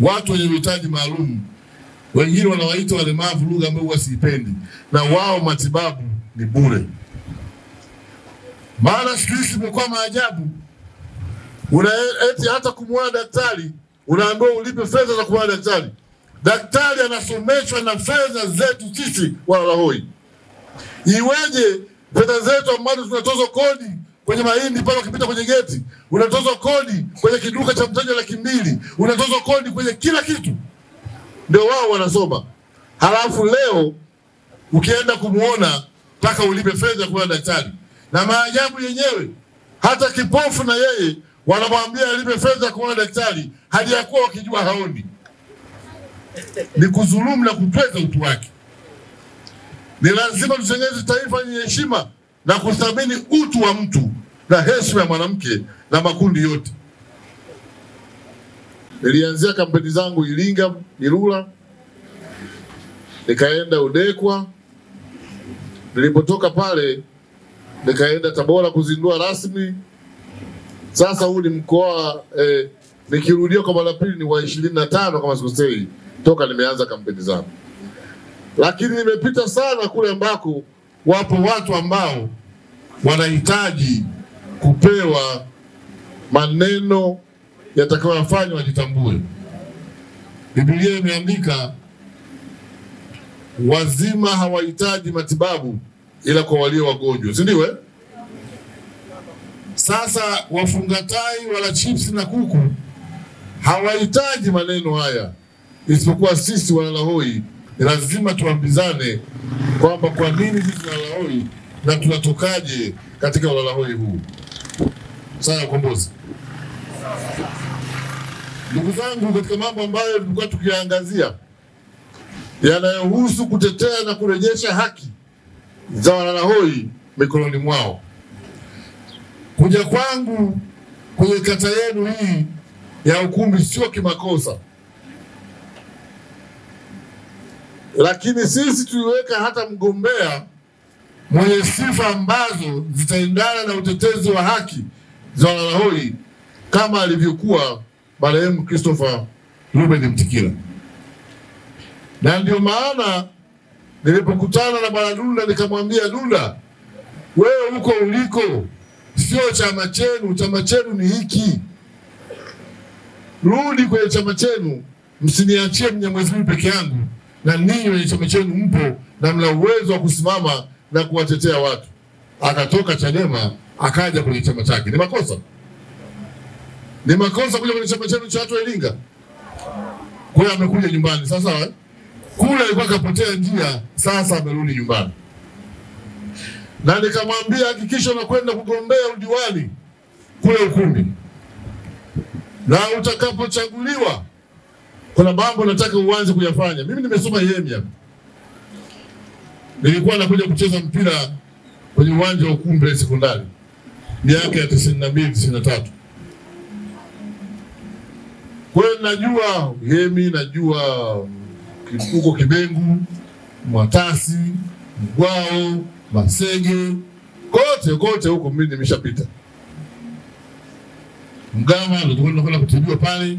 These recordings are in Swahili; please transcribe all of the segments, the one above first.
watu wenye uhitaji maalum, wengine wanawaita walemavu, lugha ambayo huwa siipendi, na wao matibabu ni bure. Maana siku hizi imekuwa maajabu. Eti hata kumwona daktari unaambiwa ulipe fedha za kumwona daktari. Daktari anasomeshwa na fedha zetu sisi walalahoi. Iweje fedha zetu ambazo tunatoza kodi kwenye mahindi pale ukipita kwenye geti, unatoza kodi kwenye kiduka cha mtaji 200,000, unatoza kodi kwenye kila kitu, ndio wao wanasoma. Halafu leo ukienda kumuona mpaka ulipe fedha kwa daktari. Na maajabu yenyewe, hata kipofu na yeye wanamwambia alipe fedha kwa daktari, hadi yakuwa wakijua haoni. Ni kudhulumu na kutweza utu wake. Ni lazima tutengeneze taifa lenye heshima na kuthamini utu wa mtu na heshima ya mwanamke na makundi yote. Nilianzia kampeni zangu Iringa, Ilula, nikaenda Udekwa. Nilipotoka pale nikaenda Tabora kuzindua rasmi. Sasa huu ni mkoa nikirudia kwa mara pili ni wa 25 kama sikosei toka nimeanza kampeni zangu. Lakini nimepita sana kule ambako wapo watu ambao wanahitaji kupewa maneno yatakayowafanya wajitambue. Biblia imeandika wazima hawahitaji matibabu ila kwa walio wagonjwa, si ndio? Sasa wafunga tai wala chips na kuku hawahitaji maneno haya, isipokuwa sisi walalahoi lazima tuambizane kwamba kwa nini sisi walalahoi na tunatokaje katika walalahoi huu. Sana ukombozi. Ndugu zangu, katika mambo ambayo tulikuwa tukiangazia yanayohusu kutetea na kurejesha haki za walalahoi mikononi mwao, kuja kwangu kwenye kata yenu hii ya Ukumbi sio kimakosa. Lakini sisi tuliweka hata mgombea mwenye sifa ambazo zitaendana na utetezi wa haki za walalahoi kama alivyokuwa marehemu Christopher Ruben Mtikila. Na ndio maana nilipokutana na Bwana Dunda nikamwambia, Dunda, wewe huko uliko sio chama chenu, chama chenu ni hiki. Rudi kwenye chama chenu, msiniachie Mnyamwezi peke yangu, na ninyi wenye chama chenu mpo na mna uwezo wa kusimama na kuwatetea watu. Akatoka Chadema akaja kwenye chama chake. Ni makosa? Ni makosa kuja kwenye chama chenu cha watu wa Iringa? Kwa hiyo amekuja nyumbani. Sasa kule alikuwa kapotea njia, sasa amerudi nyumbani. Na nikamwambia hakikisha unakwenda kugombea udiwani kule Ukumbi. Na utakapochaguliwa kuna mambo nataka uanze kuyafanya. Mimi nimesoma Yemia. Nilikuwa nakuja kucheza mpira kwenye uwanja wa Ukumbi sekondari miaka ya 92 93. Kwa hiyo najua Yemi, najua huko Kibengu, Mwatasi, Mgwao, Masege, kote huko mimi nimeshapita. Mgama ndio tunakwenda kutibiwa pale.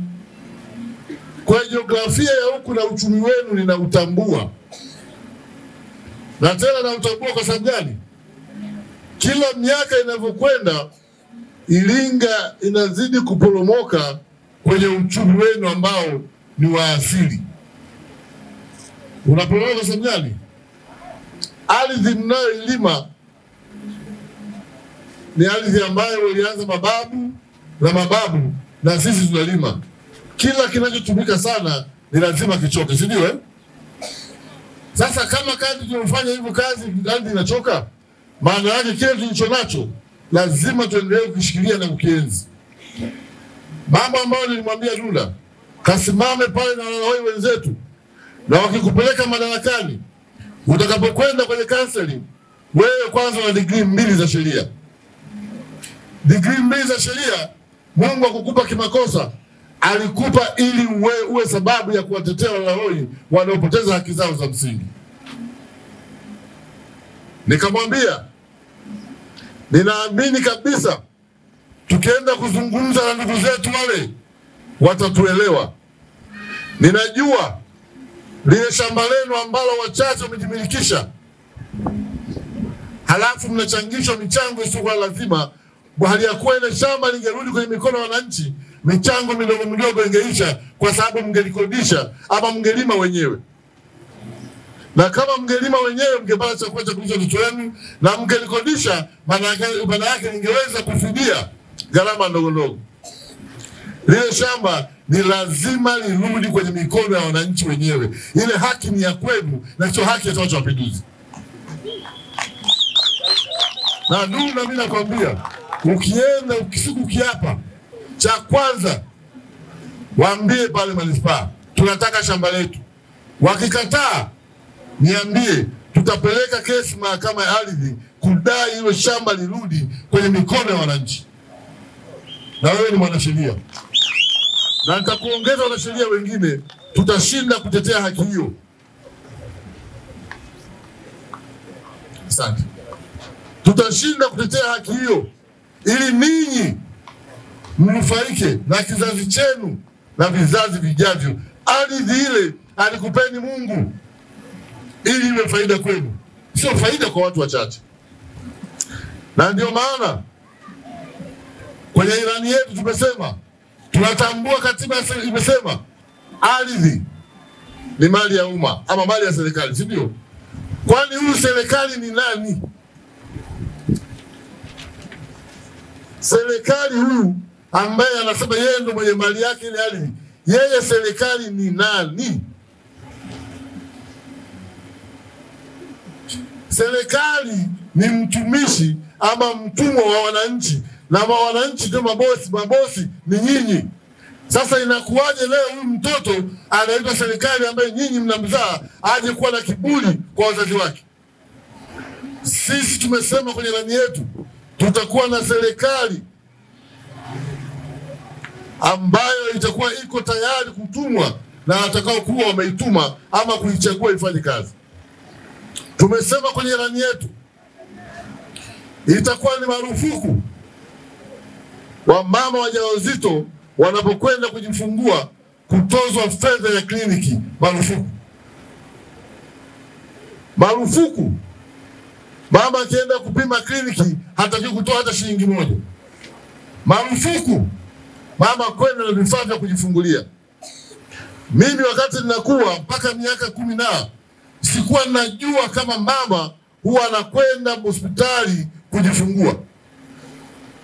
Kwa jiografia ya huku na uchumi wenu ninautambua. Na tena nautambua kwa sababu gani? Kila miaka inavyokwenda Iringa inazidi kuporomoka kwenye uchumi wenu ambao ni wa asili. Unaporomoka kwa sababu gani? Ardhi mnayoilima ni ardhi ambayo walianza mababu na sisi tunalima. Kila kinachotumika sana ni lazima kichoke, si ndio? Sasa kama kazi tunafanya hivyo, kazi inachoka, maana yake kile tulicho nacho lazima tuendelee kushikilia na kukienzi. Mambo ambayo nilimwambia Dunda, kasimame pale na walalahoi wenzetu, na wakikupeleka madarakani, utakapokwenda kwenye counseling, wewe kwanza una degree 2 za sheria. Degree 2 za sheria Mungu akukupa kimakosa, alikupa ili uwe sababu ya kuwatetea walalahoi wanaopoteza haki zao za msingi. Nikamwambia ninaamini kabisa tukienda kuzungumza na ndugu zetu wale watatuelewa. Ninajua lile shamba lenu ambalo wachache wamejimilikisha, halafu mnachangishwa michango isiyokuwa lazima, hali ya kuwa ile shamba lingerudi kwenye mikono ya wananchi, michango midogo midogo ingeisha kwa sababu mngelikodisha ama mngelima wenyewe. Na kama mngelima wenyewe mngepata chakula cha kulisha watoto wenu, na mngelikodisha maana yake ingeweza kufidia gharama ndogo ndogo. Lile shamba ni lazima lirudi kwenye mikono ya wananchi wenyewe. Ile haki ni ya kwenu na sio haki ya Chama cha Mapinduzi. Na ndugu, na mimi nakwambia, ukienda ukisiku kiapa, cha kwanza waambie pale manispaa tunataka shamba letu. Wakikataa, niambie, tutapeleka kesi mahakama ya ardhi kudai hilo shamba lirudi kwenye mikono ya wananchi. Na wewe ni mwanasheria, na nitakuongeza wanasheria wengine, tutashinda kutetea haki hiyo. Asante. Tutashinda kutetea haki hiyo ili ninyi mnufaike na kizazi chenu na vizazi vijavyo. Ardhi ile alikupeni Mungu ili iwe faida kwenu, sio faida kwa watu wachache. Na ndio maana kwenye ilani yetu tumesema tunatambua, katiba imesema ardhi ni mali ya umma ama mali ya serikali, si ndio? Kwani huyu serikali ni nani? Serikali huyu ambaye anasema yeye ndo mwenye mali yake ile ardhi, yeye serikali ni nani? Serikali ni mtumishi ama mtumwa wa wananchi, na wananchi ndio mabosi. Mabosi ni nyinyi. Sasa inakuwaje leo huyu mtoto anaitwa serikali ambaye nyinyi mnamzaa aje kuwa na kiburi kwa wazazi wake? Sisi tumesema kwenye ilani yetu tutakuwa na serikali ambayo itakuwa iko tayari kutumwa na atakao kuwa wameituma ama kuichagua ifanye kazi. Tumesema kwenye ilani yetu itakuwa ni marufuku wa mama wajawazito wanapokwenda kujifungua kutozwa fedha ya kliniki. Marufuku. Marufuku. Mama akienda kupima kliniki hatakiwi kutoa hata shilingi moja. Marufuku mama kwenda na vifaa vya kujifungulia. Mimi wakati ninakuwa mpaka miaka 10 sikuwa najua kama mama huwa anakwenda hospitali kujifungua.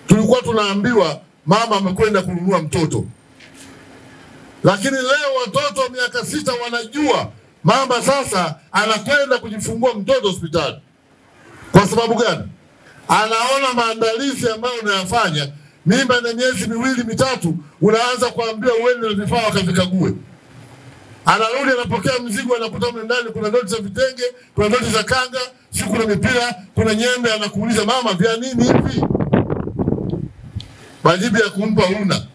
Tulikuwa tunaambiwa mama amekwenda kununua mtoto. Lakini leo watoto wa miaka 6 wanajua mama sasa anakwenda kujifungua mtoto hospitali. Kwa sababu gani? Anaona maandalizi ambayo unayafanya. Mimba na miezi 2 3 unaanza kuambiwa uende na vifaa wakavikague. Anarudi anapokea mzigo, anakuta mle ndani kuna noti za vitenge, kuna noti za kanga, si kuna mipira, kuna nyembe. Anakuuliza mama, vya nini hivi? Majibu ya kumpa huna.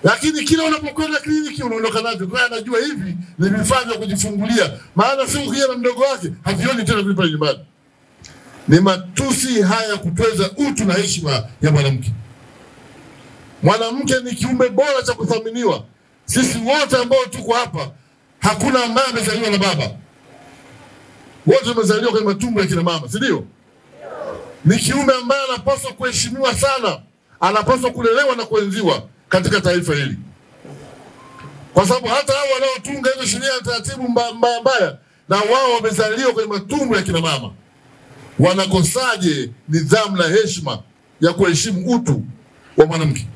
Lakini kila unapokwenda kliniki unaondoka navyo, kwa anajua hivi ni vifaa vya kujifungulia. Maana si ukija na mdogo wake havioni tena vile pale nyumbani. Ni matusi haya kutweza utu na heshima ya mwanamke. Mwanamke ni kiumbe bora cha kuthaminiwa. Sisi wote ambao tuko hapa, hakuna ambaye amezaliwa na baba. Wote tumezaliwa kwenye matumbo ya kina mama, si ndio? Ni kiumbe ambaye anapaswa kuheshimiwa sana, anapaswa kulelewa na kuenziwa katika taifa hili. Kwa sababu hata hao wanaotunga hizo sheria na taratibu mbaya na wao wamezaliwa kwenye matumbo ya kina mama. Wanakosaje nidhamu na heshima ya kuheshimu utu wa mwanamke?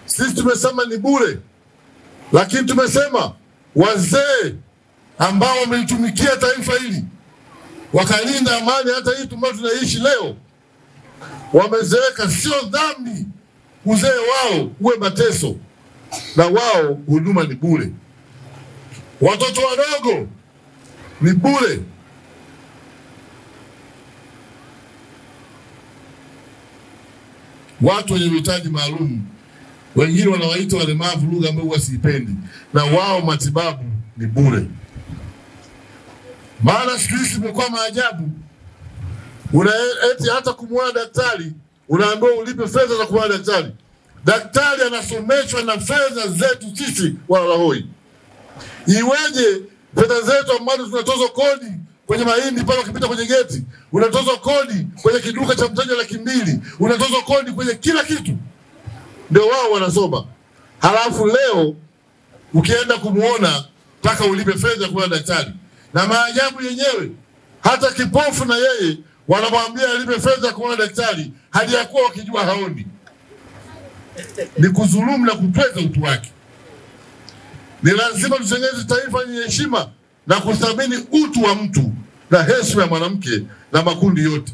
Sisi tumesema ni bure, lakini tumesema wazee ambao wamelitumikia taifa hili wakalinda amani hata hii tunaishi leo, wamezeeka. Sio dhambi uzee wao uwe mateso, na wao huduma ni bure. Watoto wadogo ni bure. Watu wenye uhitaji maalum, wengine wanawaita walemavu, lugha ambayo huwa siipendi, na wao matibabu ni bure. Maana siku hizi imekuwa maajabu. Eti hata kumuona daktari unaambiwa ulipe fedha za kumuona daktari. Daktari anasomeshwa na fedha zetu sisi Walahoi. Iweje fedha zetu ambazo tunatozwa kodi kwenye mahindi pale ukipita kwenye geti, unatozwa kodi kwenye kiduka cha mtaji 200,000, unatozwa kodi kwenye kila kitu, ndio wao wanasoma. Halafu leo ukienda kumuona mpaka ulipe fedha kwa daktari. Na maajabu yenyewe, hata kipofu na yeye wanamwambia alipe fedha kwa daktari hadi yakuwa wakijua haoni. Ni kudhulumu na kutweza utu wake. Ni lazima tutengeneze taifa lenye heshima na kuthamini utu wa mtu na heshima ya mwanamke na makundi yote.